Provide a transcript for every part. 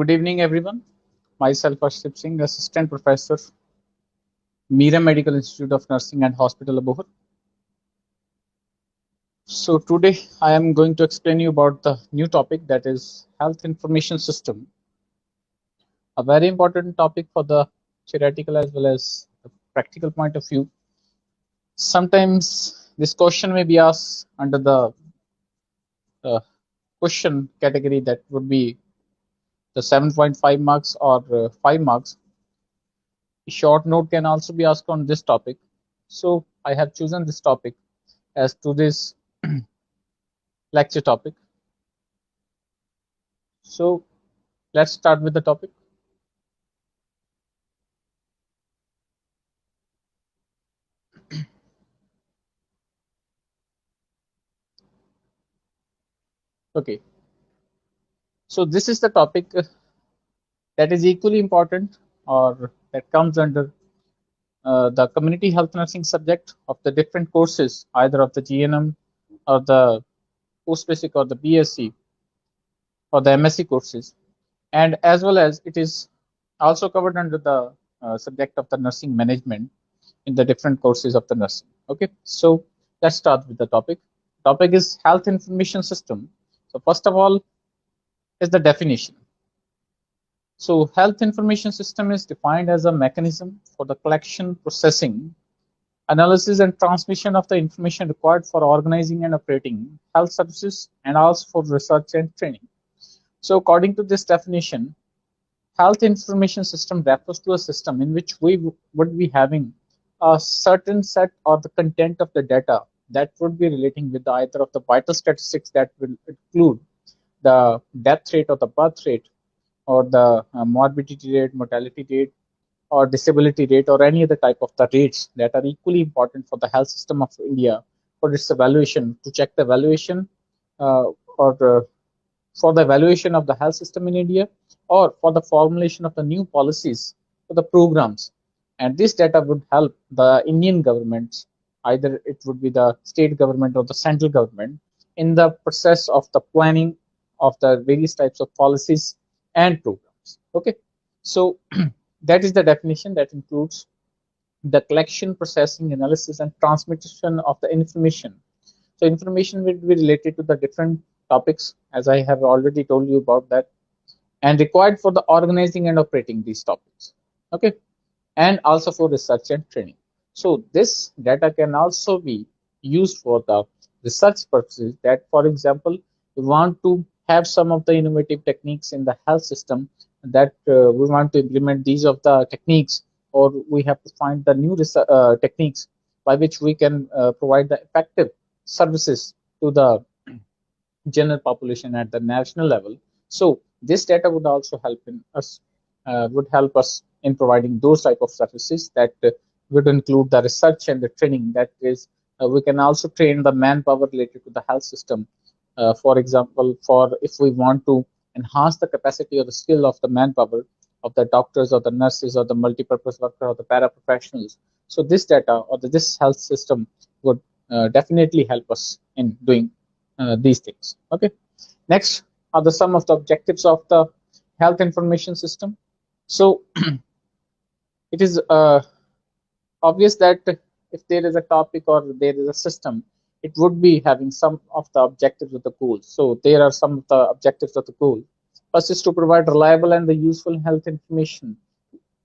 Good evening, everyone. Myself, Arshdeep Singh, Assistant Professor, Meera Medical Institute of Nursing and Hospital, Abohar. So today I am going to explain you about the new topic, that is Health Information System, a very important topic for the theoretical as well as the practical point of view. Sometimes this question may be asked under the uh, question category that would be the 7.5 marks or 5 marks. A short note can also be asked on this topic. So I have chosen this topic as to this lecture topic. So let's start with the topic. Okay, so this is the topic that is equally important, or that comes under the community health nursing subject of the different courses, either of the GNM or the post basic or the BSc or the MSc courses, and as well as it is also covered under the subject of the nursing management in the different courses of the nursing. Okay, so let's start with the topic. Topic is health information system. So first of all is the definition. So health information system is defined as a mechanism for the collection, processing, analysis and transmission of the information required for organizing and operating health services and also for research and training. So according to this definition, health information system refers to a system in which we would be having a certain set or the content of the data that would be relating with either of the vital statistics that will include the death rate or the birth rate or the morbidity rate, mortality rate, or disability rate, or any other type of the rates that are equally important for the health system of India for its evaluation, to check the evaluation uh, or for the evaluation of the health system in India, or for the formulation of the new policies for the programs. And this data would help the Indian governments, either it would be the state government or the central government, in the process of the planning of the various types of policies and programs. Okay, so that is the definition that includes the collection, processing, analysis, and transmission of the information. So information will be related to the different topics, as I have already told you about that, and required for the organizing and operating these topics. Okay, and also for research and training. So this data can also be used for the research purposes. That, for example, we want to have some of the innovative techniques in the health system, that we want to implement these of the techniques, or we have to find the new techniques by which we can provide the effective services to the general population at the national level. So this data would also help in us, would help us in providing those type of services that would include the research and the training. That is, we can also train the manpower related to the health system. For example, for if we want to enhance the capacity or the skill of the manpower of the doctors or the nurses or the multi-purpose worker or the paraprofessionals. So this data or this health system would definitely help us in doing these things. Okay. Next are the some of the objectives of the health information system. So it is obvious that if there is a topic or there is a system, it would be having some of the objectives of the goals. So there are some of the objectives of the goal. First is to provide reliable and the useful health information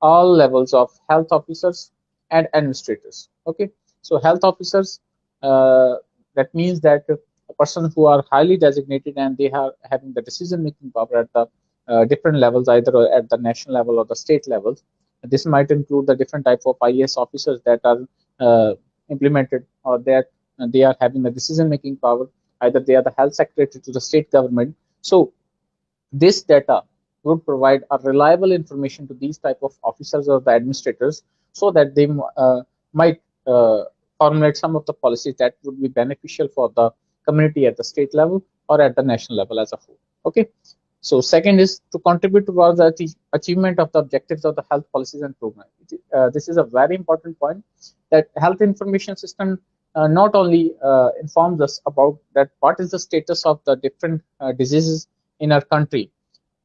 all levels of health officers and administrators. Okay, so health officers, that means that a person who are highly designated and they are having the decision making power at the different levels, either at the national level or the state levels. This might include the different type of IAS officers that are implemented, or that they are having the decision making power, either they are the health secretary to the state government. So this data would provide a reliable information to these type of officers or the administrators, so that they might formulate some of the policies that would be beneficial for the community at the state level or at the national level as a whole. Okay. So second is to contribute towards the achievement of the objectives of the health policies and programs. This is a very important point, that health information system not only informs us about that what is the status of the different diseases in our country,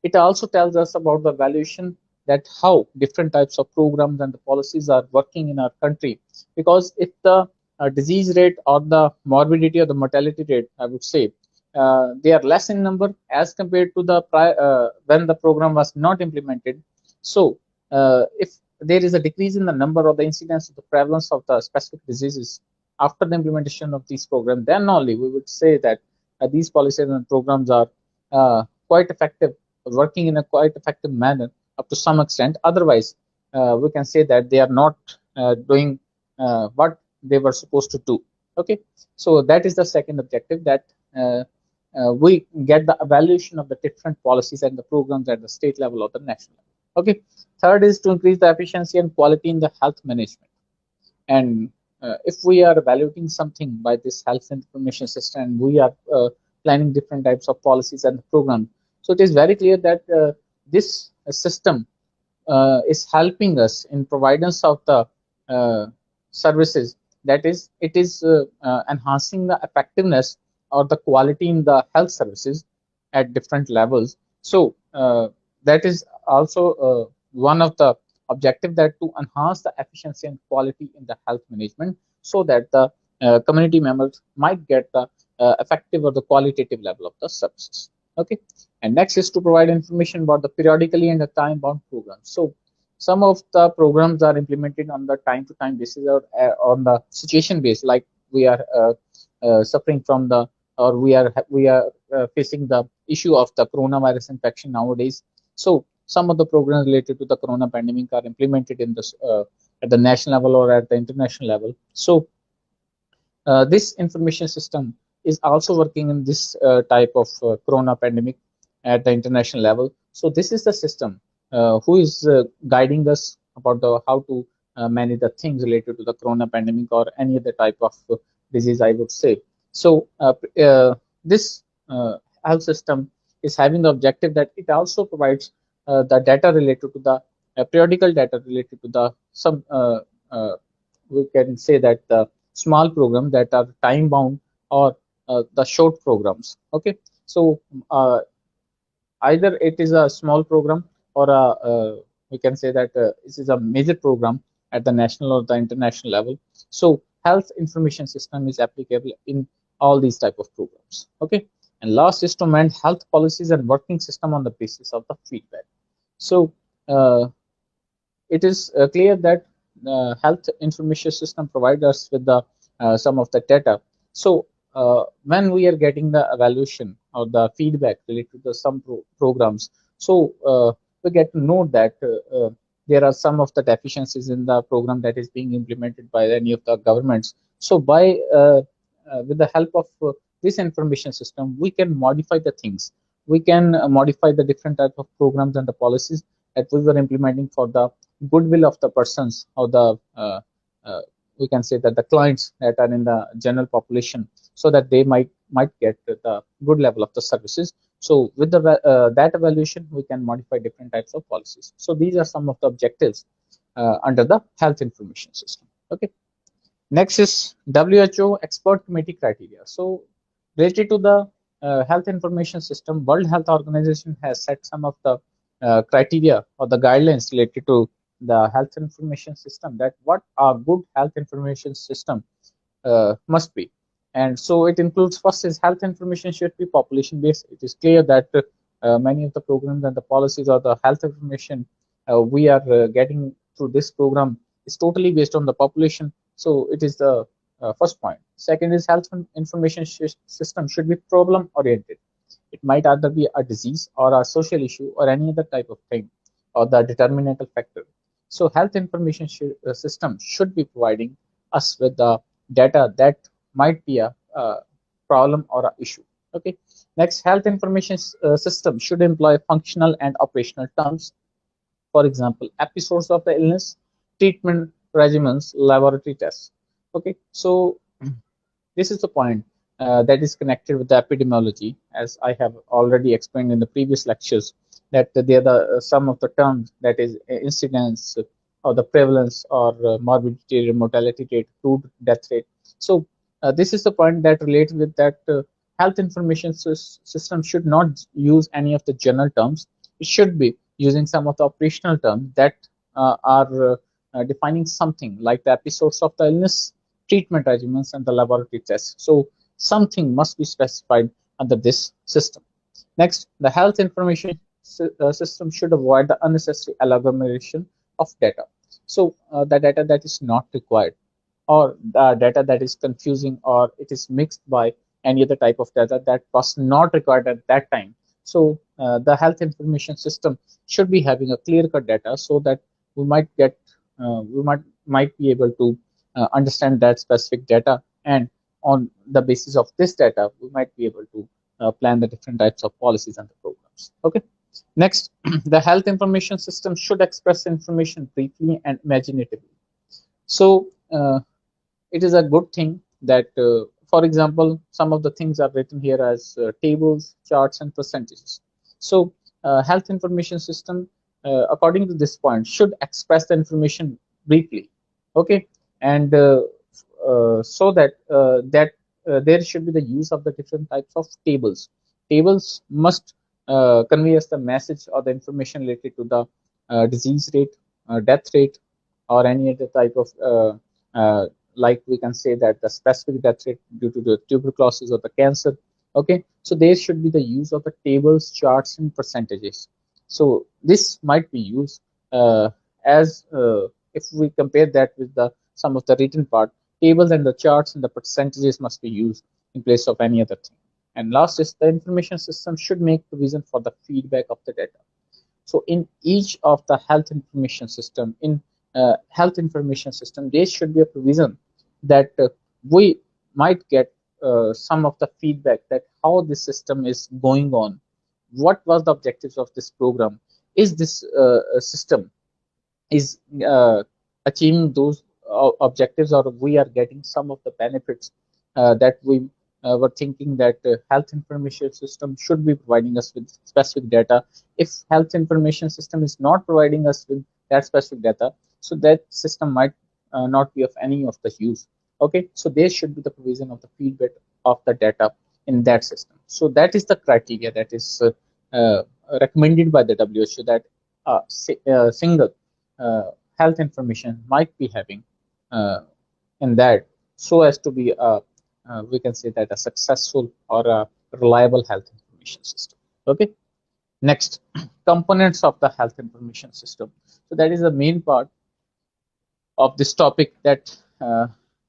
It also tells us about the valuation, that how different types of programs and the policies are working in our country. Because if the disease rate or the morbidity or the mortality rate, I would say, they are less in number as compared to the when the program was not implemented. So if there is a decrease in the number or the incidence of the prevalence of the specific diseases after the implementation of these programs, then only we would say that these policies and programs are quite effective, working in a quite effective manner up to some extent. Otherwise, we can say that they are not doing what they were supposed to do. Okay, so that is the second objective, that we get the evaluation of the different policies and the programs at the state level or the national level. Okay, third is to increase the efficiency and quality in the health management. And if we are evaluating something by this health information system, and we are planning different types of policies and programs, so it is very clear that this system is helping us in providence of the uh, services. That is, it is enhancing the effectiveness or the quality in the health services at different levels. So that is also one of the objective, that to enhance the efficiency and quality in the health management, so that the community members might get the effective or the qualitative level of the services. Okay, and next is to provide information about the periodically and the time bound programs. So some of the programs are implemented on the time to time basis, or on the situation base, like we are suffering from the, or we are facing the issue of the coronavirus infection nowadays. So some of the programs related to the corona pandemic are implemented in this at the national level or at the international level. So this information system is also working in this type of corona pandemic at the international level. So this is the system who is guiding us about the how to manage the things related to the corona pandemic or any other type of disease, I would say. So this health system is having the objective that it also provides the data related to the periodical data related to the some we can say that the small programs that are time bound, or the short programs. Okay, so either it is a small program, or we can say that this is a major program at the national or the international level. So health information system is applicable in all these type of programs. Okay, and last is to amend health policies and working system on the basis of the feedback. So it is clear that health information system provides us with the some of the data. So when we are getting the evaluation or the feedback related to the some programs, so we get to know that there are some of the deficiencies in the program that is being implemented by any of the governments. So by with the help of this information system, we can modify the things. We can modify the different type of programs and the policies that we were implementing for the goodwill of the persons, or the uh, we can say that the clients that are in the general population, so that they might get the good level of the services. So with the that evaluation, we can modify different types of policies. So these are some of the objectives under the health information system. Okay, next is WHO expert committee criteria. So related to the health information system, World Health Organization has set some of the criteria or the guidelines related to the health information system, that what a good health information system must be. And so it includes, first is health information should be population based. It is clear that many of the programs and the policies or the health information we are getting through this program is totally based on the population. So it is the first point. Second is health information system should be problem oriented. It might either be a disease or a social issue or any other type of thing, or the determinantal factor. So health information system should be providing us with the data that might be a problem or a issue. Okay. Next, health information system should employ functional and operational terms. For example, episodes of the illness, treatment regimens, laboratory tests. Okay. So this is the point that is connected with the epidemiology, as I have already explained in the previous lectures, that they are the some of the terms, that is incidence or the prevalence or morbidity or mortality rate, crude death rate. So this is the point that relates with that health information system should not use any of the general terms. should be using some of the operational terms that are defining something like the episodes of the illness, treatment regimens, and the laboratory tests. So something must be specified under this system. Next, the health information system should avoid the unnecessary agglomeration of data. So the data that is not required, or the data that is confusing, or it is mixed by any other type of data that was not required at that time. So the health information system should be having a clear cut data, so that we might get we might be able to understand that specific data, and on the basis of this data we might be able to plan the different types of policies and the programs. Okay. Next, the health information system should express information briefly and imaginatively. So it is a good thing that, for example, some of the things are written here as tables, charts, and percentages. So health information system, according to this point, should express the information briefly. Okay. And so that there should be the use of the different types of tables. Tables must convey us the message or the information related to the disease rate, death rate, or any other type of like we can say that the specific death rate due to the tuberculosis or the cancer. Okay, so there should be the use of the tables, charts, and percentages. So this might be used as if we compare that with the some of the written part, tables and the charts and the percentages must be used in place of any other thing. And last is the information system should make provision for the feedback of the data. So in each of the health information system, there should be a provision that we might get some of the feedback that how this system is going on, what was the objectives of this program, is this system is achieving those objectives, or we are getting some of the benefits that we were thinking that health information system should be providing us with specific data. If health information system is not providing us with that specific data, so that system might not be of any of the use. Okay, so there should be the provision of the feedback of the data in that system. So that is the criteria that is recommended by the WHO, that single health information might be having uh, in that, so as to be we can say that a successful or a reliable health information system. Okay. Next, components of the health information system. So that is the main part of this topic, that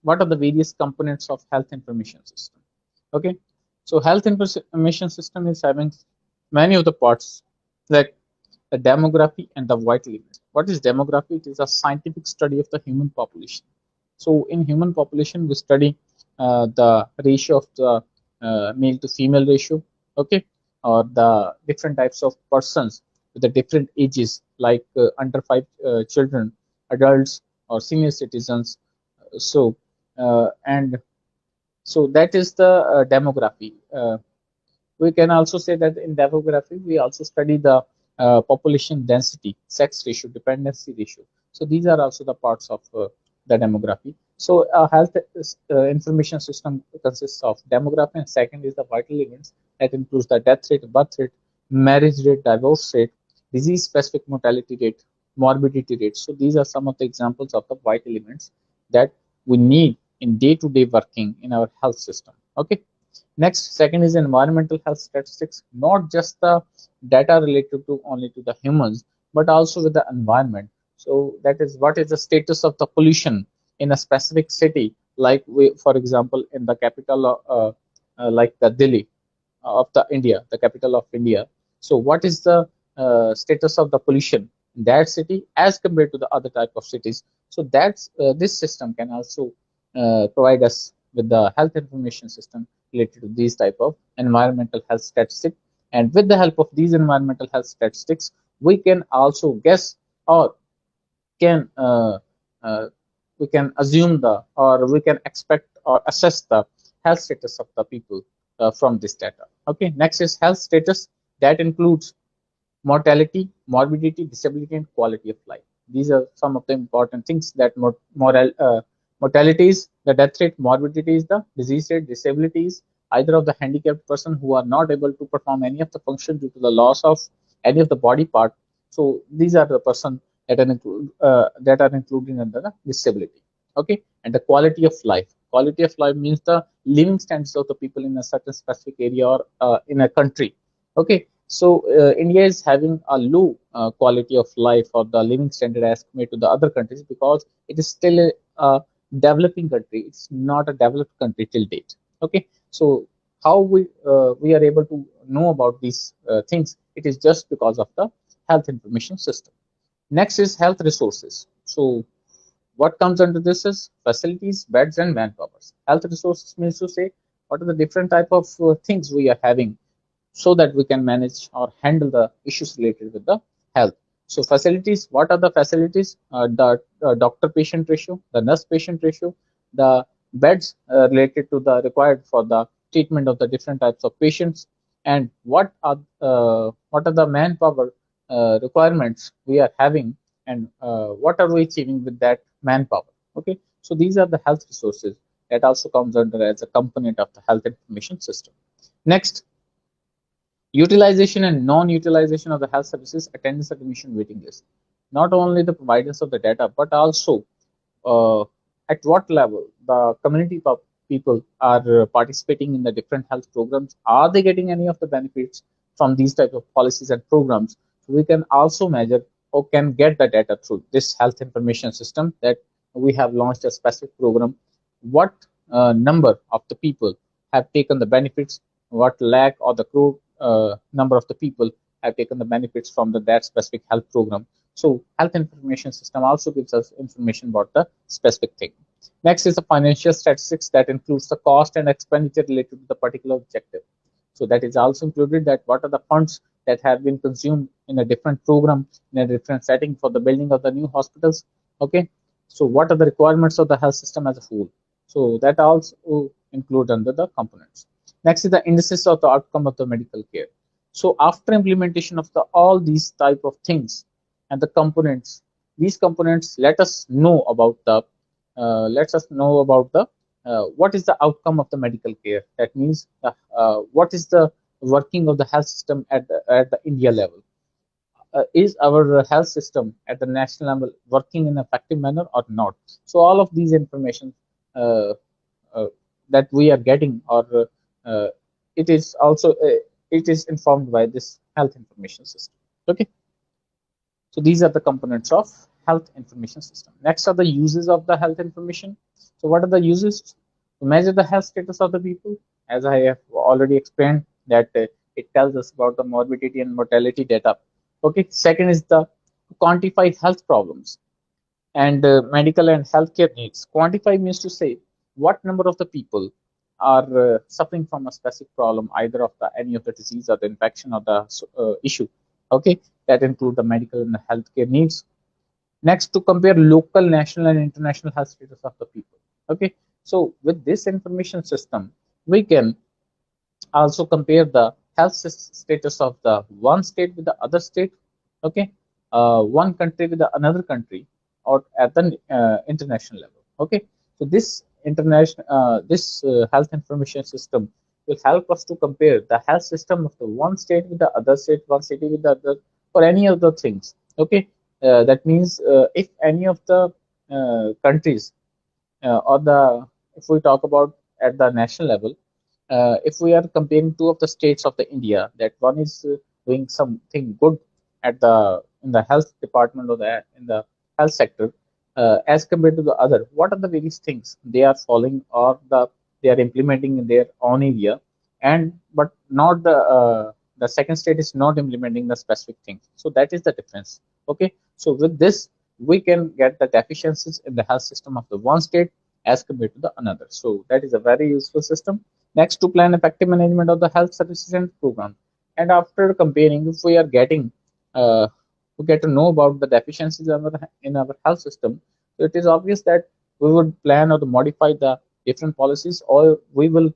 what are the various components of health information system. Okay, so health information system is having many of the parts, like the demography and the vital events. What is demography? It is a scientific study of the human population. So in human population, we study the ratio of the male to female ratio, okay, or the different types of persons with the different ages, like under 5 children, adults, or senior citizens. So and so that is the demography. We can also say that in demography, we also study the population density, sex ratio, dependency ratio. So these are also the parts of the demography. So health information system consists of demography, and second is the vital events, that includes the death rate, birth rate, marriage rate, divorce rate, disease specific mortality rate, morbidity rate. So these are some of the examples of the vital events that we need in day-to-day working in our health system. Okay. Next, second is environmental health statistics, not just the data related to only to the humans, but also with the environment. So that is what is the status of the pollution in a specific city, like we, for example, in the capital of, like the Delhi of the India, the capital of India. So what is the status of the pollution in that city as compared to the other type of cities? So that's this system can also provide us with the health information system related to these type of environmental health statistics. And with the help of these environmental health statistics, we can also guess, or can we can assume the, or we can expect or assess the health status of the people from this data. Okay, next is health status, that includes mortality, morbidity, disability, and quality of life. These are some of the important things, that mortality is the death rate, morbidity is the disease rate, disability is either of the handicapped person who are not able to perform any of the function due to the loss of any of the body part. So these are the person that are included under the disability. Okay, and the quality of life. Quality of life means the living standards of the people in a certain specific area or in a country. Okay, so India is having a low quality of life or the living standard as compared to the other countries because it is still a developing country. It's not a developed country till date. Okay, so how we are able to know about these things? It is just because of the health information system. Next is health resources. So what comes under this is facilities, beds, and manpowers. Health resources means to say what are the different type of things we are having so that we can manage or handle the issues related with the health. So facilities, what are the facilities? The doctor-patient ratio, the nurse-patient ratio, the beds related to the required for the treatment of the different types of patients, and what are the manpower requirements we are having, and what are we achieving with that manpower. Okay, so these are the health resources that also comes under as a component of the health information system. Next, utilization and non-utilization of the health services, attendance, admission, waiting list. Not only the providers of the data, but also uh, at what level the community people are participating in the different health programs. Are they getting any of the benefits from these type of policies and programs? So we can also measure or can get the data through this health information system that we have launched a specific program. What number of the people have taken the benefits? What lakh or the crore number of the people have taken the benefits from that specific health program? So health information system also gives us information about the specific thing. Next is the financial statistics that includes the cost and expenditure related to the particular objective. So that is also included that what are the funds that have been consumed in a different program, in a different setting for the building of the new hospitals. Okay, so what are the requirements of the health system as a whole? So that also include under the components. Next is the indices of the outcome of the medical care. So after implementation of all these type of things and the components, these components let us know about the what is the outcome of the medical care. That means what is the working of the health system at the India level. Is our health system at the national level working in an effective manner or not? So all of these information uh, uh, that we are getting, or uh, it is also it is informed by this health information system. Okay, so these are the components of health information system. Next are the uses of the health information. So what are the uses? To measure the health status of the people, as I have already explained that it tells us about the morbidity and mortality data. Okay, second is the to quantify health problems and medical and healthcare needs. Quantify means to say what number of the people are suffering from a specific problem, either of the any of the disease or the infection or the issue. Okay, that include the medical and the healthcare needs. Next, to compare local, national, and international health status of the people. Okay, so with this information system, we can also compare the health status of the one state with the other state. Okay, one country with the another country, or at the international level. Okay, so this health information system will help us to compare the health system of the one state with the other state, one city with the other, or any other things. Okay, that means if any of the countries or the if we talk about at the national level, if we are comparing two of the states of the India, that one is doing something good at the in the health department or the in the health sector, as compared to the other, what are the various things they are following or they are implementing in their own area, and but not the second state is not implementing the specific thing. So that is the difference. Okay, so with this we can get the deficiencies in the health system of the one state as compared to the another. So that is a very useful system. Next, to plan effective management of the health services and program. And after comparing, if we are getting to get to know about the deficiencies in our health system, so it is obvious that we would plan or to modify the different policies, or we will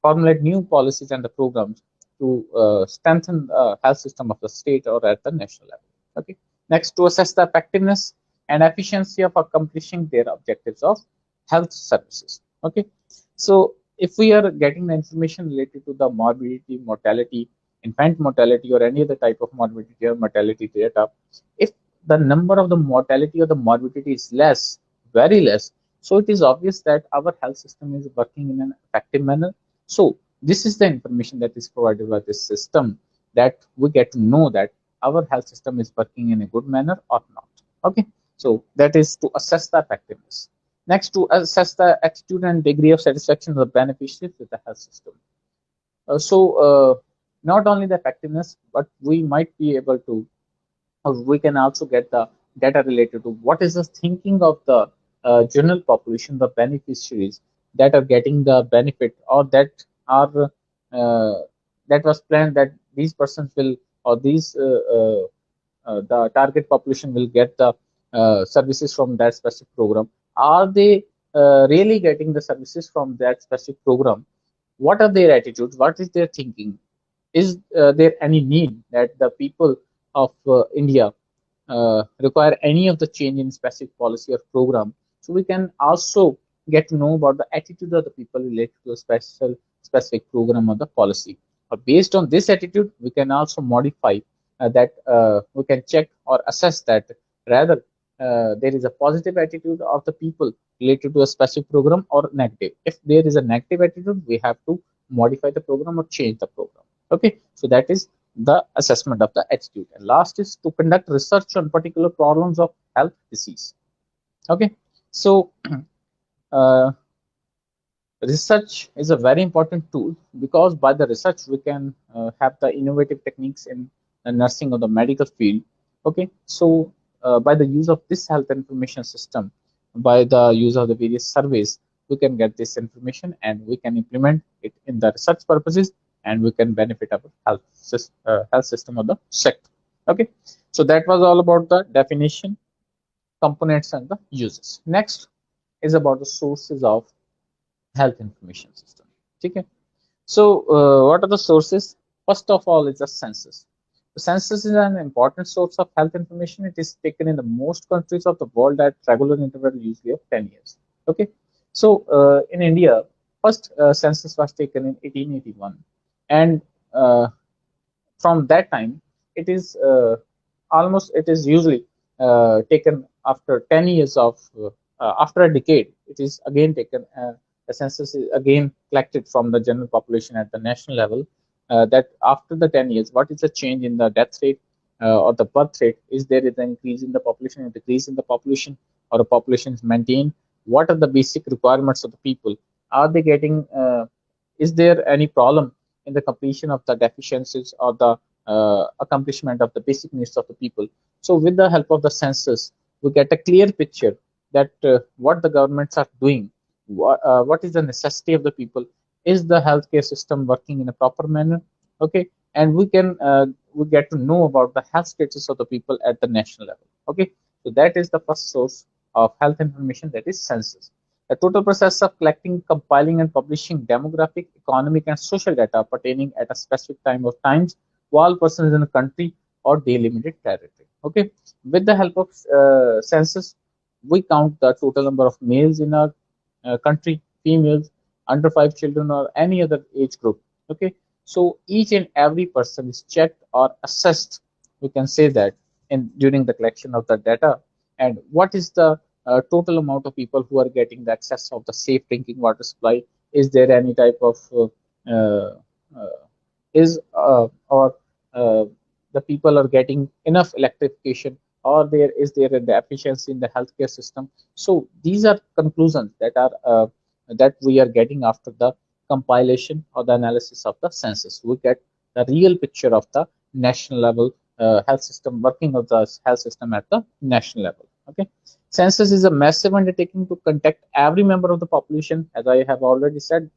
formulate new policies and the programs to strengthen the health system of the state or at the national level. Okay. Next, to assess the effectiveness and efficiency of accomplishing their objectives of health services. Okay. So if we are getting the information related to the morbidity, mortality, infant mortality or any other type of morbidity or mortality data, if the number of the mortality or the morbidity is less, very less, so it is obvious that our health system is working in an effective manner. So this is the information that is provided by this system, that we get to know that our health system is working in a good manner or not. Okay, so that is to assess the effectiveness. Next, to assess the attitude and degree of satisfaction of the beneficiaries with the health system. Not only the effectiveness, but we might be able to, or we can also get the data related to what is the thinking of the general population, the beneficiaries that are getting the benefit, or that are that was planned that these persons will, or these the target population will get the services from that specific program. Are they really getting the services from that specific program? What are their attitudes? What is their thinking? Is there any need that the people of India require any of the change in specific policy or program? So we can also get to know about the attitude of the people related to a specific program or the policy. Based on this attitude, we can also modify that. We can check or assess that rather there is a positive attitude of the people related to a specific program or negative. If there is a negative attitude, we have to modify the program or change the program. Okay, so that is the assessment of the attitude. And last is to conduct research on particular problems of health disease. Okay, so uh, research is a very important tool, because by the research we can have the innovative techniques in the nursing or the medical field. Okay, so by the use of this health information system, by the use of the various surveys, we can get this information and we can implement it in the research purposes, and we can benefit our health system of the sector. Okay, so that was all about the definition, components, and the uses. Next is about the sources of health information system. Okay, so what are the sources? First of all is the census. The census is an important source of health information. It is taken in the most countries of the world at regular interval, usually of 10 years. Okay, so in India, first census was taken in 1881, and from that time it is almost, it is usually taken after 10 years of after a decade, it is again taken. The census is again collected from the general population at the national level, that after the 10 years, what is the change in the death rate or the birth rate? Is there is an increase in the population, a decrease in the population, or a population is maintained? What are the basic requirements of the people? Are they getting is there any problem in the completion of the deficiencies or the accomplishment of the basic needs of the people? So with the help of the census, we get a clear picture that what the governments are doing, what is the necessity of the people, is the healthcare system working in a proper manner? Okay, and we get to know about the health status of the people at the national level. Okay, so that is the first source of health information, that is census. The total process of collecting, compiling, and publishing demographic, economic, and social data pertaining at a specific time of times while person is in a country or delimited territory. Okay, with the help of census, we count the total number of males in our country, females, under 5 children, or any other age group. Okay, so each and every person is checked or assessed, we can say that, in during the collection of the data. And what is the total amount of people who are getting the access of the safe drinking water supply? Is there any type of uh, uh, is or the people are getting enough electrification, or there is there a deficiency in the healthcare system? So these are conclusions that are that we are getting after the compilation or the analysis of the census. We get the real picture of the national level health system, working of the health system at the national level. Okay, census is a massive undertaking to contact every member of the population, as I have already said,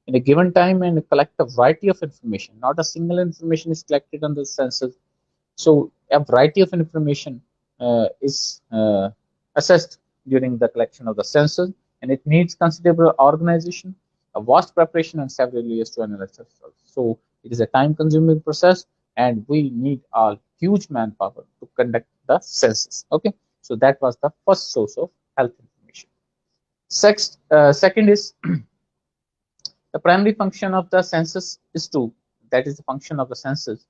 in a given time, and collect a variety of information. Not a single information is collected on the census. So a variety of information is assessed during the collection of the census, and it needs considerable organization, a vast preparation, and several years to analyze the results. So it is a time-consuming process, and we need a huge manpower to conduct the census. Okay, so that was the first source of health information. Second is the primary function of the census is to that is the function of the census.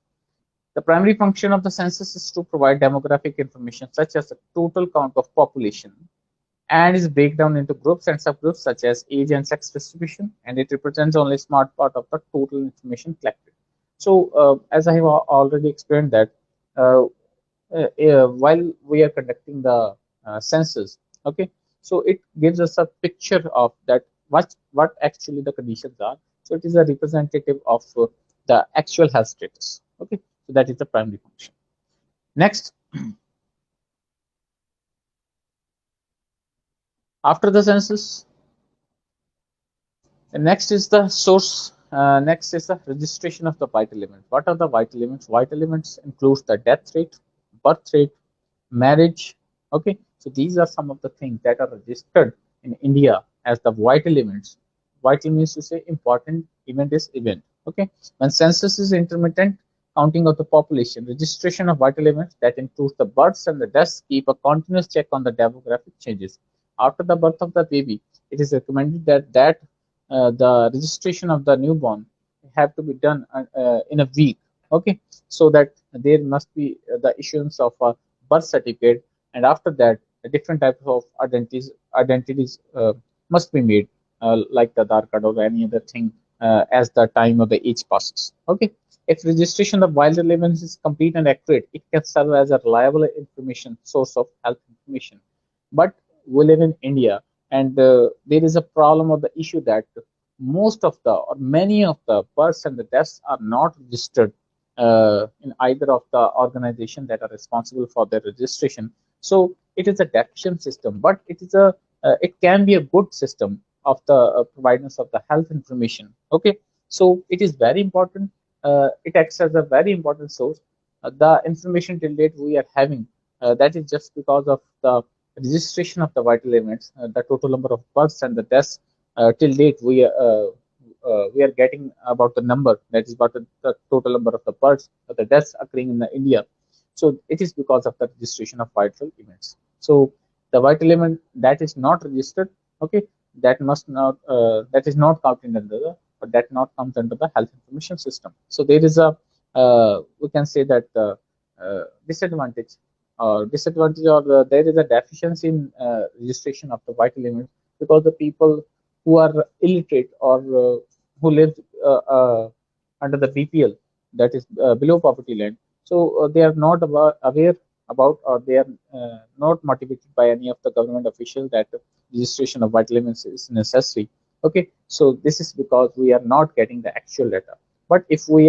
The primary function of the census is to provide demographic information such as the total count of population, and is breakdown into groups and subgroups such as age and sex distribution, and it represents only a smart part of the total information collected. So as I have already explained that uh, while we are conducting the census, okay, so it gives us a picture of that what actually the conditions are. So it is a representative of the actual health status. Okay, so that is the primary function. Next, after the census, the next is the source. Next is the registration of the vital elements. What are the vital elements? Vital elements includes the death rate, birth rate, marriage. Okay, so these are some of the things that are registered in India as the vital events. Vital means to say important, event is event. Okay, when census is intermittent counting of the population, registration of vital events that includes the births and the deaths keep a continuous check on the demographic changes. After the birth of the baby, it is recommended that the registration of the newborn have to be done in a week. Okay, so that there must be the issuance of a birth certificate, and after that different types of identities must be made, like the Aadhaar card or any other thing, as the time of the age passes. Okay, if registration of wild relevance is complete and accurate, it can serve as a reliable information source of health information. But we live in India, and there is a problem of the issue that most of the or many of the births and the deaths are not registered in either of the organization that are responsible for their registration. So it is a deficient system, but it can be a good system of the providers of the health information. Okay, so it is very important. It acts as a very important source. The information till date we are having, that is just because of the registration of the vital events, the total number of births and the deaths till date we are getting about the number, that is about the total number of the births or the deaths occurring in the India. So it is because of the registration of vital events. So the vital event that is not registered, okay, that is not counted under the, but that not comes under the health information system. So there is a we can say that disadvantage or there is a deficiency in registration of the vital events, because the people who are illiterate or who live under the BPL, that is below poverty line. So they are not aware about, or they are not motivated by any of the government officials that registration of vital elements is necessary. Okay, so this is because we are not getting the actual data. But if we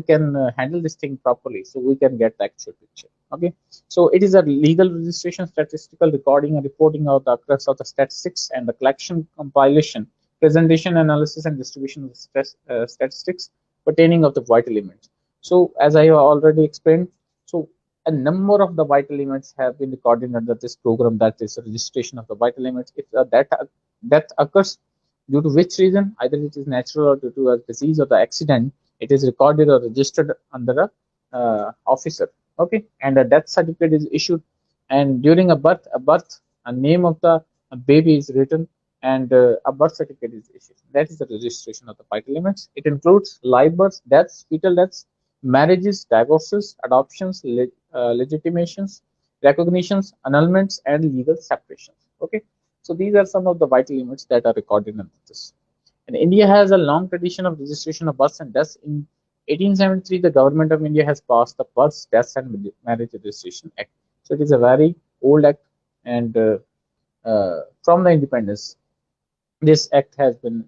can handle this thing properly, so we can get the actual picture. Okay, so it is a legal registration, statistical recording and reporting of the occurrence of the statistics and the collection, compilation, presentation, analysis, and distribution of the statistics pertaining of the vital elements. So as I have already explained, so a number of the vital elements have been recorded under this program, that is registration of the vital elements. If that occurs, due to which reason, either it is natural or due to a disease or the accident, it is recorded or registered under a officer. Okay, and a death certificate is issued, and during a name of the baby is written, and a birth certificate is issued. That is the registration of the vital elements. It includes live births, deaths, fetal deaths, marriages, divorces, adoptions, legitimations, recognitions, annulments, and legal separations. Okay, so these are some of the vital elements that are recorded in this. And India has a long tradition of registration of births and deaths. In 1873, the government of India has passed the Births, Deaths, and Marriage Registration Act. So it is a very old act, and from the independence, this act has been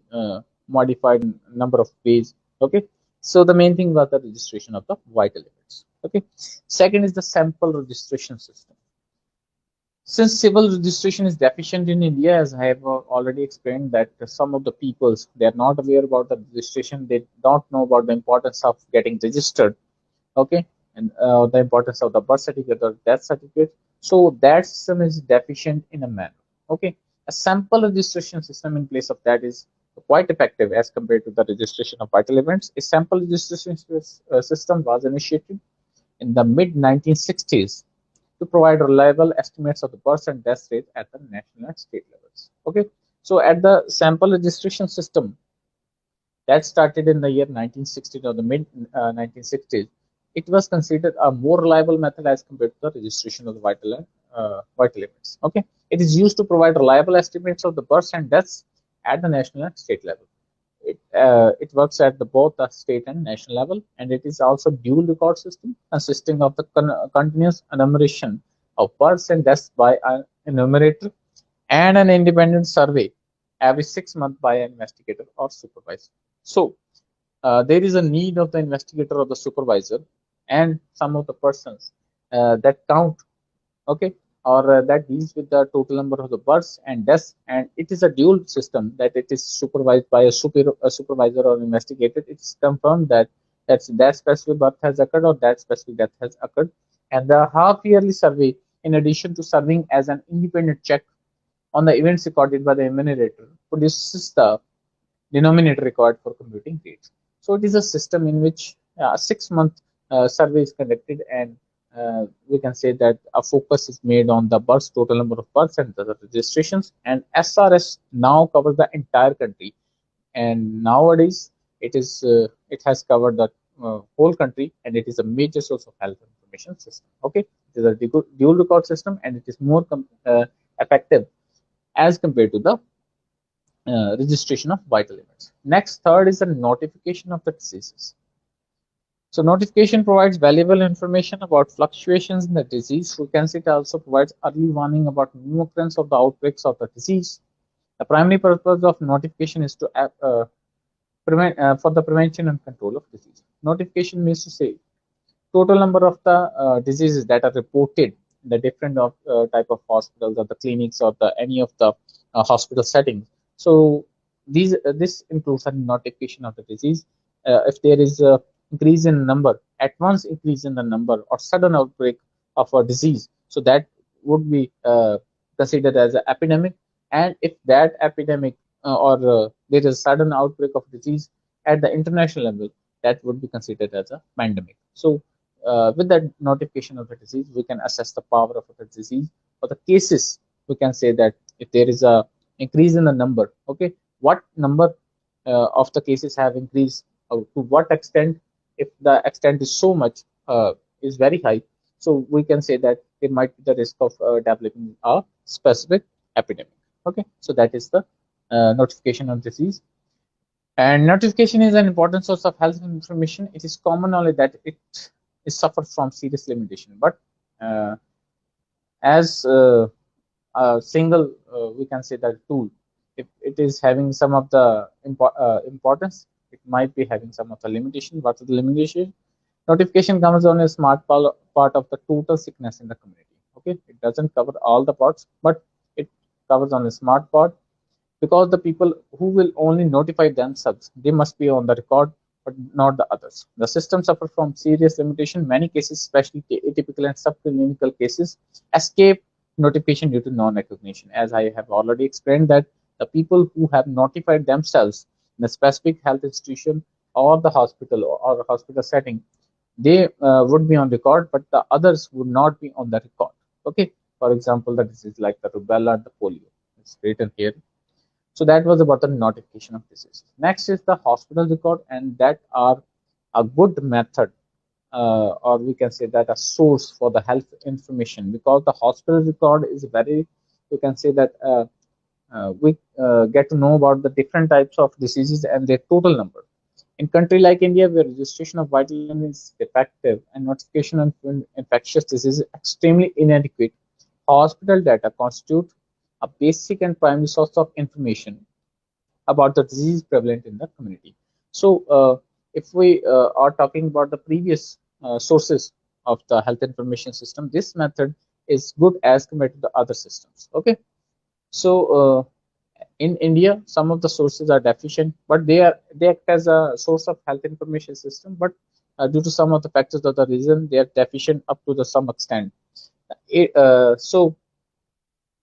modified in a number of ways. Okay, so the main thing was the registration of the vital events. Okay, second is the sample registration system. Since civil registration is deficient in India, as I have already explained, that some of the peoples, they are not aware about the registration, they don't know about the importance of getting registered. Okay, and the importance of the birth certificate or death certificate. So that system is deficient in a manner. Okay, a sample registration system in place of that is quite effective as compared to the registration of vital events. A sample registration system was initiated in the mid 1960s to provide reliable estimates of the birth and death rate at the national and state levels. Okay, so at the sample registration system, that started in the year 1960 or the mid 1960s. It was considered a more reliable method as compared to the registration of the vital events. Okay, it is used to provide reliable estimates of the births and deaths at the national and state level. It works at the both the state and national level, and it is also dual record system consisting of the continuous enumeration of births and deaths by an enumerator and an independent survey every 6 months by an investigator or supervisor. So there is a need of the investigator or the supervisor and some of the persons that count, okay, or that deals with the total number of the births and deaths, and it is a dual system that it is supervised by a supervisor or investigator. It's confirmed that that specific birth has occurred or that specific death has occurred, and the half yearly survey, in addition to serving as an independent check on the events recorded by the enumerator, produces the denominator required for computing rates. So it is a system in which a 6 month survey is conducted, and we can say that a focus is made on the births, total number of births and the registrations. And SRS now covers the entire country, and nowadays it has covered the whole country, and it is a major source of health information system. Okay, it is a dual record system, and it is more effective as compared to the registration of vital events. Next, third is the notification of the diseases. So notification provides valuable information about fluctuations in the disease frequency. It also provides early warning about new occurrence of the outbreaks of the disease. The primary purpose of notification is to prevent for the prevention and control of disease. Notification means to say total number of the diseases that are reported in the different type of hospitals or the clinics or the any of the hospital settings. So this includes a notification of the disease. If there is a increase in number, at once increase in the number or sudden outbreak of a disease, so that would be considered as an epidemic. And if that epidemic or there is a sudden outbreak of disease at the international level, that would be considered as a pandemic. So with that notification of the disease, we can assess the power of the disease. For the cases, we can say that if there is a increase in the number, okay, what number of the cases have increased, to what extent. If the extent is so much, is very high, so we can say that there might be the risk of developing a specific epidemic. Okay, so that is the notification of disease. And notification is an important source of health information. It is common knowledge that it is suffers from serious limitation, but as a single, we can say that tool, if it is having some of the importance, it might be having some of the limitation. What is the limitation? Notification comes on a smart part of the total sickness in the community. Okay, it doesn't cover all the parts, but it covers on a smart part, because the people who will only notify themselves, they must be on the record, but not the others. The system suffers from serious limitation. Many cases, especially atypical and subclinical cases, escape notification due to non-recognition. As I have already explained, that the people who have notified themselves in a specific health institution or the hospital or hospital setting, they would be on record, but the others would not be on the record. Okay, for example, the disease like the rubella and the polio, it's written here. So that was about the notification of disease. Next is the hospital record, and that are a good method, or we can say that a source for the health information, because the hospital record is very, we can say that we get to know about the different types of diseases and their total number. In country like India, where registration of vital elements is defective and notification of infectious disease is extremely inadequate, hospital data constitute a basic and primary source of information about the disease prevalent in the community. So if we are talking about the previous sources of the health information system, this method is good as compared to the other systems. Okay, so in India, some of the sources are deficient, but they act as a source of health information system, but due to some of the factors of the reason, they are deficient up to the some extent. So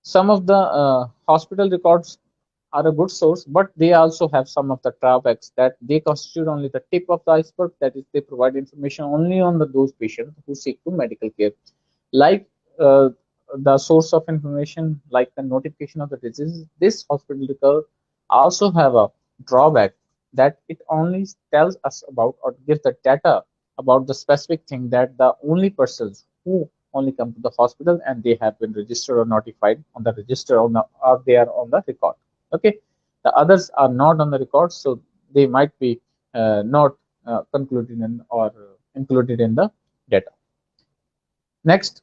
some of the hospital records are a good source, but they also have some of the drawbacks, that they constitute only the tip of the iceberg. That is, they provide information only on those patients who seek to medical care. Like the source of information, like the notification of the disease, this hospital record also have a drawback, that it only tells us about or gives the data about the specific thing that the only persons who only come to the hospital and they have been registered or notified on the register or they are on the record. Okay, the others are not on the record, so they might be not concluded in or included in the data. Next,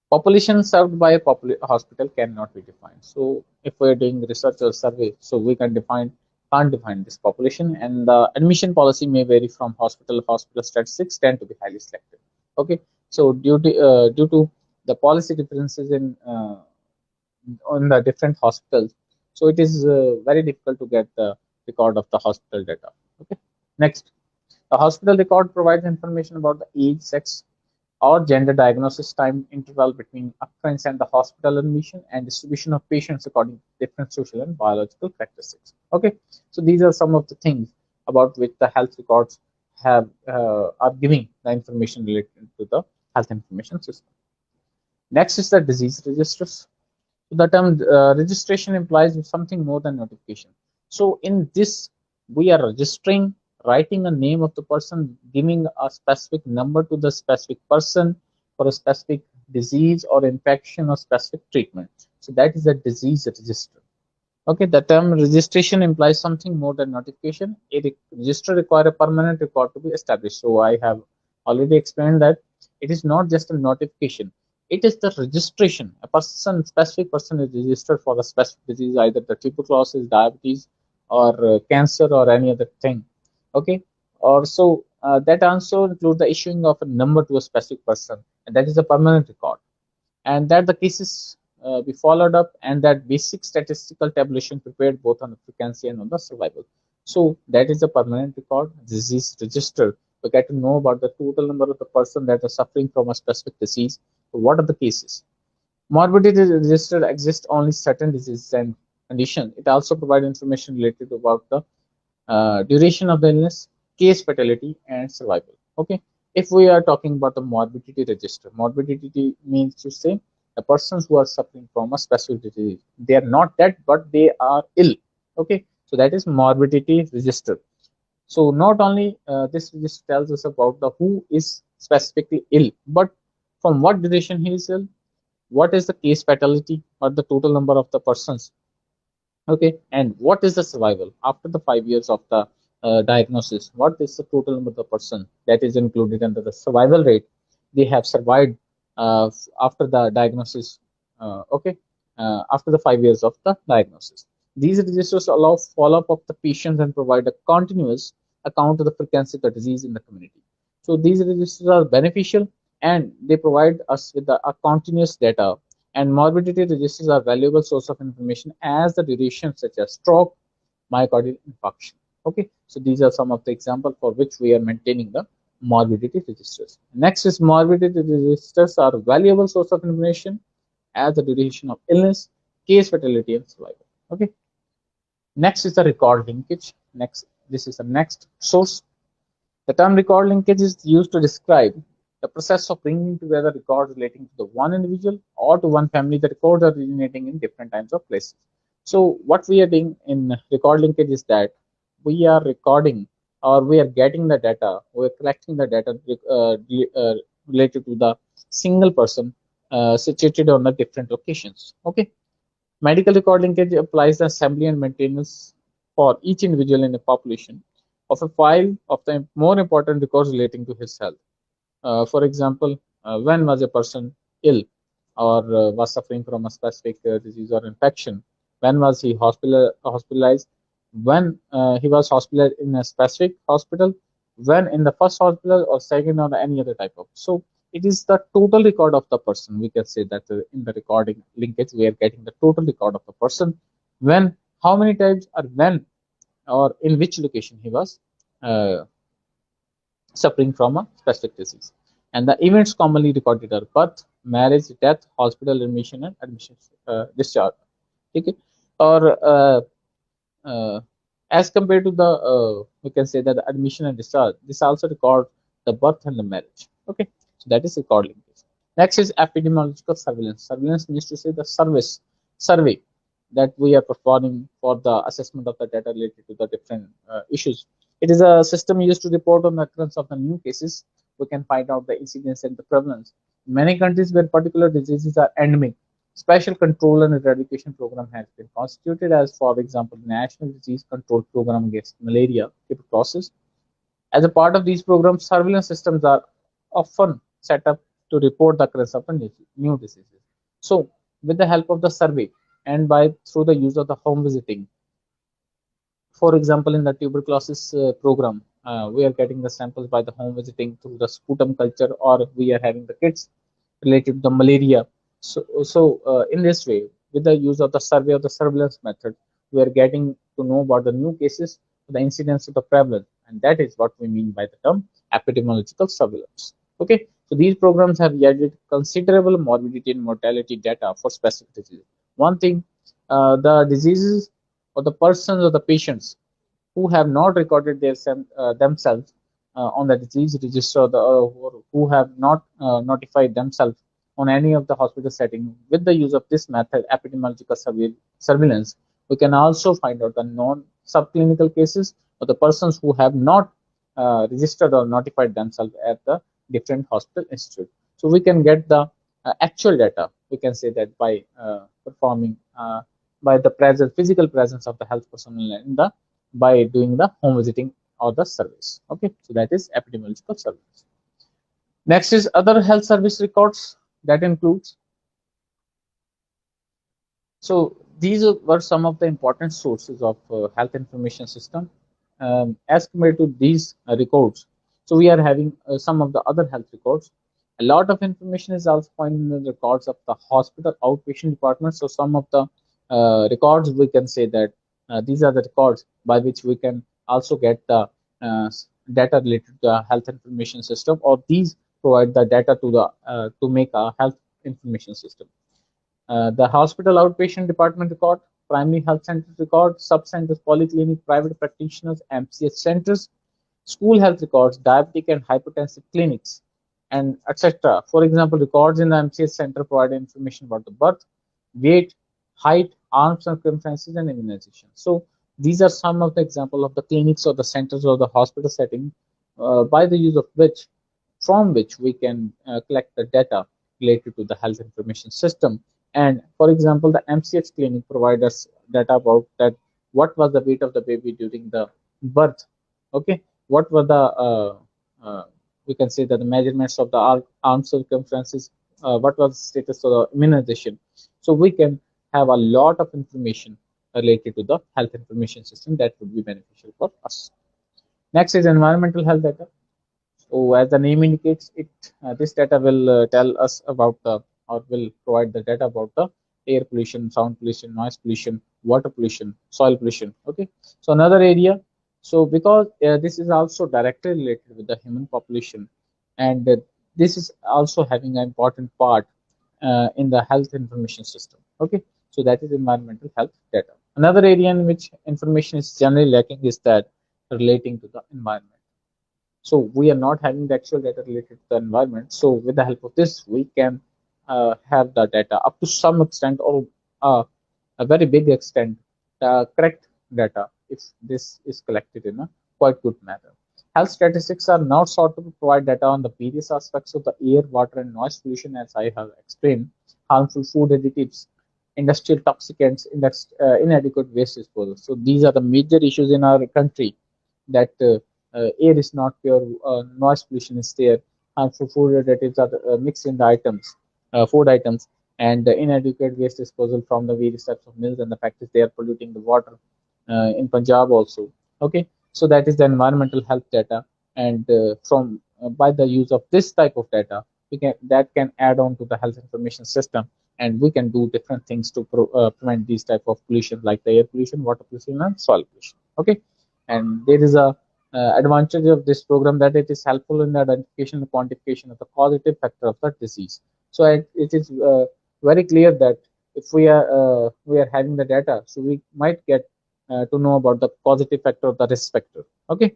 population served by a hospital cannot be defined. So if we're doing research or survey, so we can't define this population, and the admission policy may vary from hospital to hospital. Statistics tend to be highly selective. Okay, so due to the policy differences in on the different hospitals, so it is very difficult to get the record of the hospital data. Okay, next, the hospital record provides information about the age, sex, or gender diagnosis time interval between occurrence and the hospital admission and distribution of patients according to different social and biological characteristics. Okay, so these are some of the things about which the health records have are giving the information related to the health information system. Next is the disease registers. So the term registration implies something more than notification. So in this, we are registering, writing a name of the person, giving a specific number to the specific person for a specific disease or infection or specific treatment. So that is a disease register. Okay, the term registration implies something more than notification. A register requires a permanent record to be established. So I have already explained that it is not just a notification. It is the registration. A person, specific person is registered for a specific disease, either the tuberculosis, diabetes, or cancer, or any other thing. Okay, or so that also includes the issuing of a number to a specific person, and that is a permanent record, and that the cases be followed up, and that basic statistical tabulation prepared both on the frequency and on the survival. So that is a permanent record, disease register. We get to know about the total number of the person that are suffering from a specific disease. So what are the cases? Morbidity register exists only certain diseases and conditions. It also provides information related about the duration of the illness, case fatality, and survival. Okay, if we are talking about the morbidity register, morbidity means to say the persons who are suffering from a specific disease, they are not dead, but they are ill. Okay, so that is morbidity register. So not only this register tells us about the who is specifically ill, but from what duration he is ill, what is the case fatality or the total number of the persons. Okay, and what is the survival after the 5 years of the diagnosis? What is the total number of the person that is included under the survival rate they have survived after the diagnosis? Okay, after the 5 years of the diagnosis. These registers allow follow-up of the patients and provide a continuous account of the frequency of the disease in the community. So these registers are beneficial and they provide us with a continuous data, and morbidity registers are valuable source of information as the duration such as stroke, myocardial infarction. Okay, so these are some of the examples for which we are maintaining the morbidity registers. Next is morbidity registers are valuable source of information as the duration of illness, case fatality, and survival. Okay, next is the record linkage. Next, this is the next source. The term record linkage is used to describe the process of bringing together records relating to the one individual or to one family. The records are originating in different times of places. So what we are doing in record linkage is that we are recording or we are getting the data, we are collecting the data related to the single person situated on the different locations. Okay. Medical record linkage applies the assembly and maintenance for each individual in a population of a file of the more important records relating to his health. For example, when was a person ill or was suffering from a specific disease or infection? When was he hospitalized? When he was hospitalized in a specific hospital? When in the first hospital or second or any other type of. So it is the total record of the person. We can say that in the recording linkage, we are getting the total record of the person. When, how many times, or when, or in which location he was uh, suffering from a specific disease. And the events commonly recorded are birth, marriage, death, hospital admission, and admission discharge. Okay, or uh, as compared to the we can say that the admission and discharge, this also record the birth and the marriage. Okay, so that is recording. Next is epidemiological surveillance. Surveillance means to say the survey. that we are performing for the assessment of the data related to the different issues. It is a system used to report on the occurrence of the new cases. We can find out the incidence and the prevalence. In many countries where particular diseases are endemic, special control and eradication program has been constituted, as for example, the National Disease Control Program against malaria, tuberculosis. As a part of these programs, surveillance systems are often set up to report the occurrence of the new diseases. So, with the help of the survey and by through the use of the home visiting, for example, in the tuberculosis program, we are getting the samples by the home visiting through the sputum culture, or we are having the kits related to the malaria. So in this way, with the use of the survey of the surveillance method, we are getting to know about the new cases, the incidence of the prevalence, and that is what we mean by the term epidemiological surveillance. Okay, so these programs have yielded considerable morbidity and mortality data for specific diseases. One thing, the diseases or the persons or the patients who have not recorded themselves on the disease register, or who have not notified themselves on any of the hospital setting. With the use of this method, epidemiological surveillance, we can also find out the non-subclinical cases or the persons who have not registered or notified themselves at the different hospital institute. So we can get the actual data. We can say that by performing by the physical presence of the health personnel in the by doing the home visiting or the service. Okay, so that is epidemiological service. Next is other health service records. That includes, so these were some of the important sources of health information system. As compared to these records, so we are having some of the other health records. A lot of information is also found in the records of the hospital outpatient department. So some of the records, we can say that these are the records by which we can also get the uh, data related to the health information system, or these provide the data to the to make a health information system. The hospital outpatient department record, primary health center record, sub-centers, polyclinic, private practitioners, MCH centers, school health records, diabetic and hypertensive clinics, and etc. For example, records in the MCH center provide information about the birth, weight, height, arm circumferences, and immunization. So these are some of the example of the clinics or the centers or the hospital setting by the use of which, from which we can collect the data related to the health information system. And for example, the MCH clinic provides us data about that what was the weight of the baby during the birth. Okay, what were the we can say that the measurements of the arm circumferences, what was the status of the immunization. So we can have a lot of information related to the health information system that would be beneficial for us. Next is environmental health data. So as the name indicates, it this data will tell us about the, or will provide the data about the air pollution, sound pollution, noise pollution, water pollution, soil pollution. Okay. So another area. So because this is also directly related with the human population, and this is also having an important part in the health information system. Okay. So that is environmental health data. Another area in which information is generally lacking is that relating to the environment. So we are not having the actual data related to the environment. So with the help of this, we can have the data up to some extent, or a very big extent, the correct data if this is collected in a quite good manner. Health statistics are now sought to provide data on the various aspects of the air, water, and noise pollution, as I have explained, harmful food additives, industrial toxicants, inadequate waste disposal. So these are the major issues in our country, that air is not pure, noise pollution is there, harmful food additives are mixed in the items, food items, and inadequate waste disposal from the various types of mills and the factories. They are polluting the water in Punjab also. Okay, so that is the environmental health data, and from by the use of this type of data, we can that can add on to the health information system, and we can do different things to prevent these type of pollution, like the air pollution, water pollution, and soil pollution. Okay, and there is a advantage of this program that it is helpful in the identification and quantification of the causative factor of the disease. So it is very clear that if we are having the data, so we might get to know about the causative factor of the risk factor. Okay,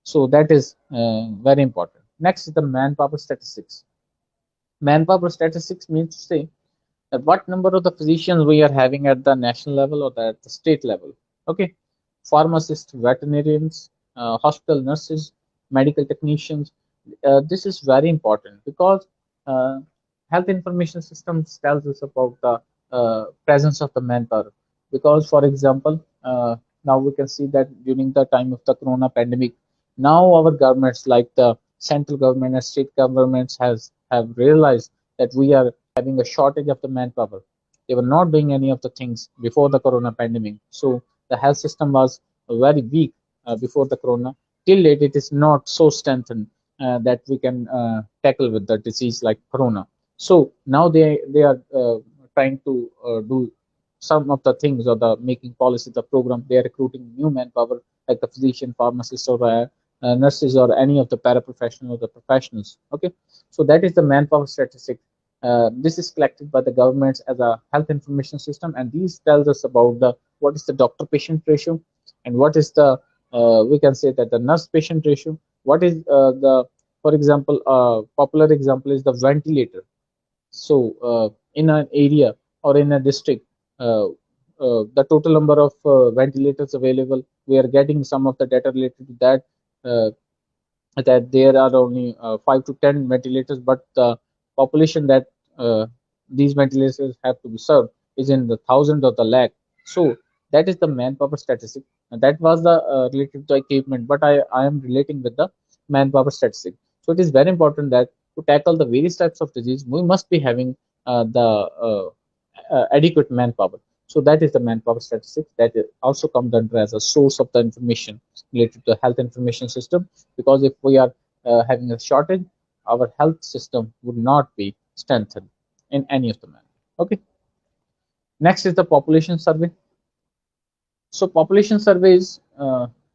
so that is very important. Next is the manpower statistics. Manpower statistics means to say that what number of the physicians we are having at the national level or at the state level. Okay, pharmacists, veterinarians, hospital nurses, medical technicians. This is very important because uh, health information systems tells us about the presence of the manpower. Because, for example, now we can see that during the time of the corona pandemic, now our governments like the central government and state governments has have realized that we are having a shortage of the manpower. They were not doing any of the things before the corona pandemic. So the health system was very weak before the corona. Till late, it is not so strengthened that we can tackle with the disease like corona. So now they are trying to do some of the things or the making policy, the program. They are recruiting new manpower like the physician, pharmacist, or nurses, or any of the paraprofessional or the professionals. Okay, so that is the manpower statistic. This is collected by the governments as a health information system, and these tells us about the what is the doctor patient ratio, and what is the we can say that the nurse patient ratio. What is the, for example, popular example is the ventilator. So in an area or in a district, the total number of ventilators available, we are getting some of the data related to that. uh, that there are only 5 to 10 ventilators, but the population that uh, these ventilators have to be served is in the thousands or the lakh. So that is the manpower statistic. And that was the related to equipment, but I am relating with the manpower statistic. So it is very important that to tackle the various types of disease, we must be having the adequate manpower. So that is the manpower statistics that also comes under as a source of the information related to the health information system. Because if we are having a shortage, our health system would not be strengthened in any of the manner. Okay. Next is the population survey. So population surveys,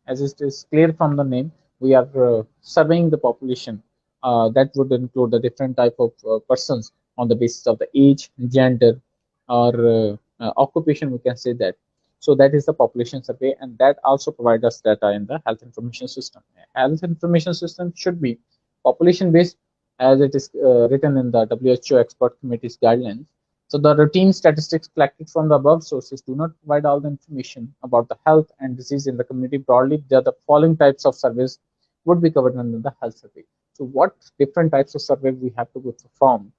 as it is clear from the name, we are surveying the population. That would include the different type of persons on the basis of the age, gender, or occupation. We can say that. So that is the population survey, and that also provides us data in the health information system. Health information system should be population based, as it is written in the WHO expert committee's guidelines. So the routine statistics collected from the above sources do not provide all the information about the health and disease in the community broadly. The following types of surveys would be covered under the health survey. So what different types of survey we have to perform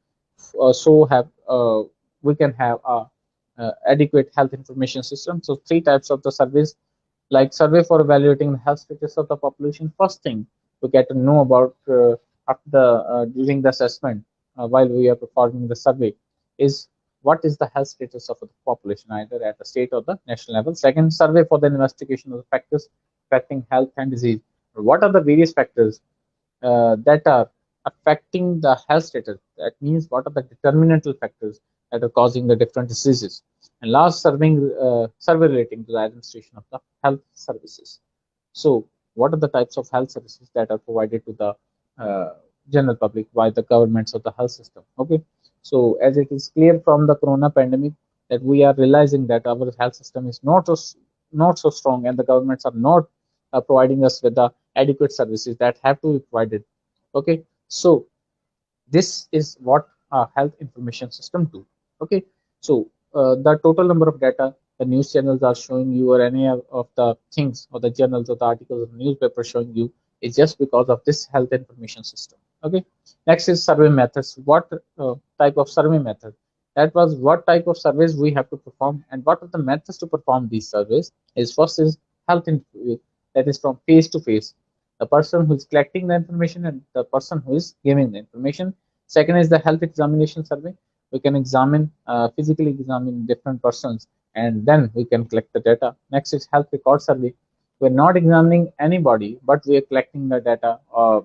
so have we can have a adequate health information system. So three types of the surveys, like survey for evaluating the health status of the population. First thing we get to know about after the during the assessment while we are performing the survey is what is the health status of the population either at the state or the national level. Second, survey for the investigation of the factors affecting health and disease. What are the various factors that are affecting the health status? That means what are the determinantal factors that are causing the different diseases? And last, survey relating to the administration of the health services. So, what are the types of health services that are provided to the general public by the governments of the health system? Okay, so as it is clear from the corona pandemic that we are realizing that our health system is not so strong, and the governments are not providing us with the adequate services that have to be provided. Okay, so this is what a health information system do. Okay, so the total number of data the news channels are showing you, or any of the things or the journals or the articles or the newspaper showing you, is just because of this health information system. Okay, next is survey methods. What type of survey method? That was what type of surveys we have to perform, and what are the methods to perform these surveys. Is first is health interview, that is from face to face, the person who is collecting the information and the person who is giving the information. Second is the health examination survey. We can examine, physically examine different persons, and then we can collect the data. Next is health record survey. We're not examining anybody, but we are collecting the data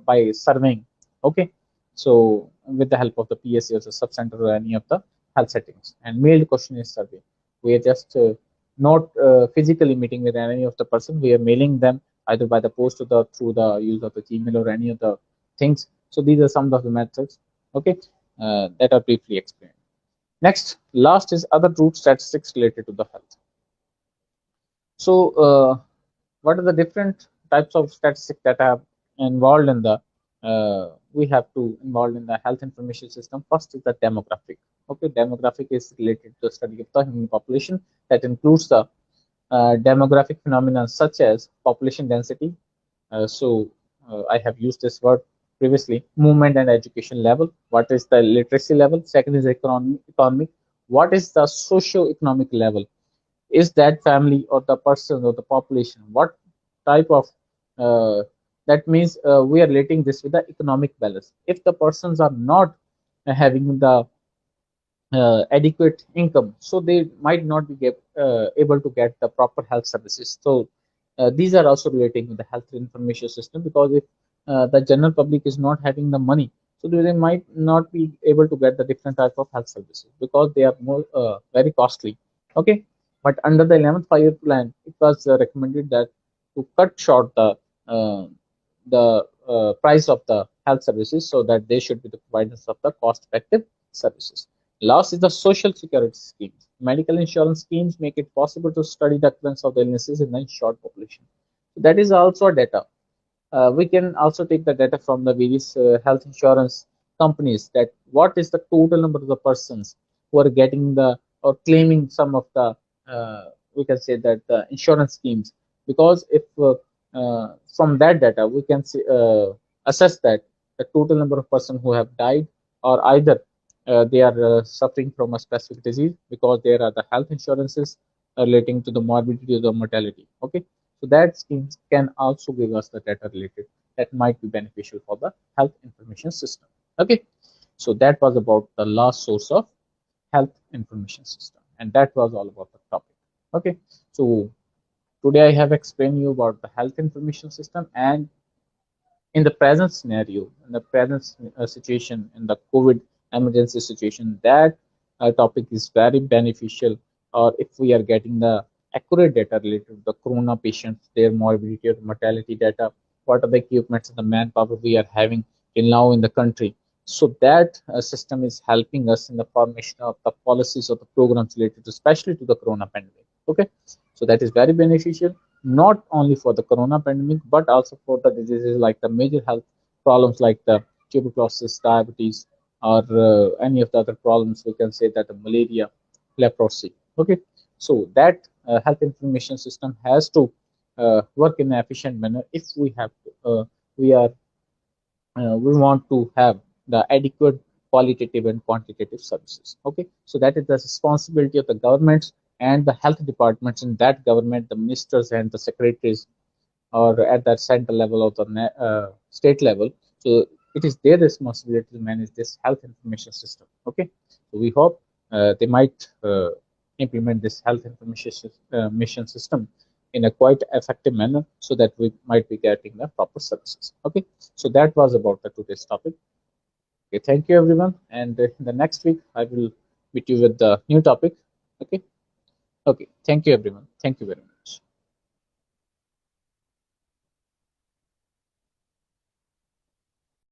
by surveying. Okay, so with the help of the PSC or the subcenter or any of the health settings. And mailed questionnaire survey. We are just not physically meeting with any of the person. We are mailing them either by the post or the through the use of the Gmail or any of the things. So these are some of the methods. Okay, that are briefly explained. Next, last is other root statistics related to the health. So what are the different types of statistics that are involved in the we have to involve in the health information system. First is the demographic. Okay, demographic is related to the study of the human population that includes the demographic phenomena such as population density. I have used this word previously. Movement and education level. What is the literacy level? Second is economic. What is the socio-economic level? Is that family or the person or the population? What type of uh, that means we are relating this with the economic balance. If the persons are not having the adequate income, so they might not be able to get the proper health services. So these are also relating with the health information system, because if the general public is not having the money, so they might not be able to get the different type of health services because they are more very costly. Okay, but under the 11th 5-year plan, it was recommended that to cut short the price of the health services, so that they should be the providers of the cost effective services. Last is the social security schemes. Medical insurance schemes make it possible to study the occurrence of the illnesses in the insured population. That is also data. We can also take the data from the various health insurance companies, that what is the total number of the persons who are getting the or claiming some of the we can say that the insurance schemes. Because if from that data we can see, assess that the total number of persons who have died, or either they are suffering from a specific disease, because there are the health insurances relating to the morbidity or the mortality. Okay, so that schemes can also give us the data related that might be beneficial for the health information system. Okay, so that was about the last source of health information system, and that was all about the topic. Okay, so today I have explained you about the health information system, and in the present scenario, in the present situation, in the COVID emergency situation, that topic is very beneficial. Or if we are getting the accurate data related to the corona patients, their morbidity or mortality data, what are the equipments and the manpower we are having in now in the country. So that system is helping us in the formation of the policies or the programs related to, especially to the corona pandemic. Okay, so that is very beneficial, not only for the corona pandemic, but also for the diseases like the major health problems like the tuberculosis, diabetes, or any of the other problems. We can say that the malaria, leprosy. Okay, so that health information system has to work in an efficient manner if we have we are we want to have the adequate qualitative and quantitative services. Okay, so that is the responsibility of the governments and the health departments in that government, the ministers and the secretaries, or at that center level or the state level. So it is their responsibility to manage this health information system. Okay, so we hope they might implement this health information mission system in a quite effective manner, so that we might be getting the proper services. Okay, so that was about the today's topic. Okay, thank you everyone, and in the next week I will meet you with the new topic. Okay, okay, thank you everyone, thank you very much.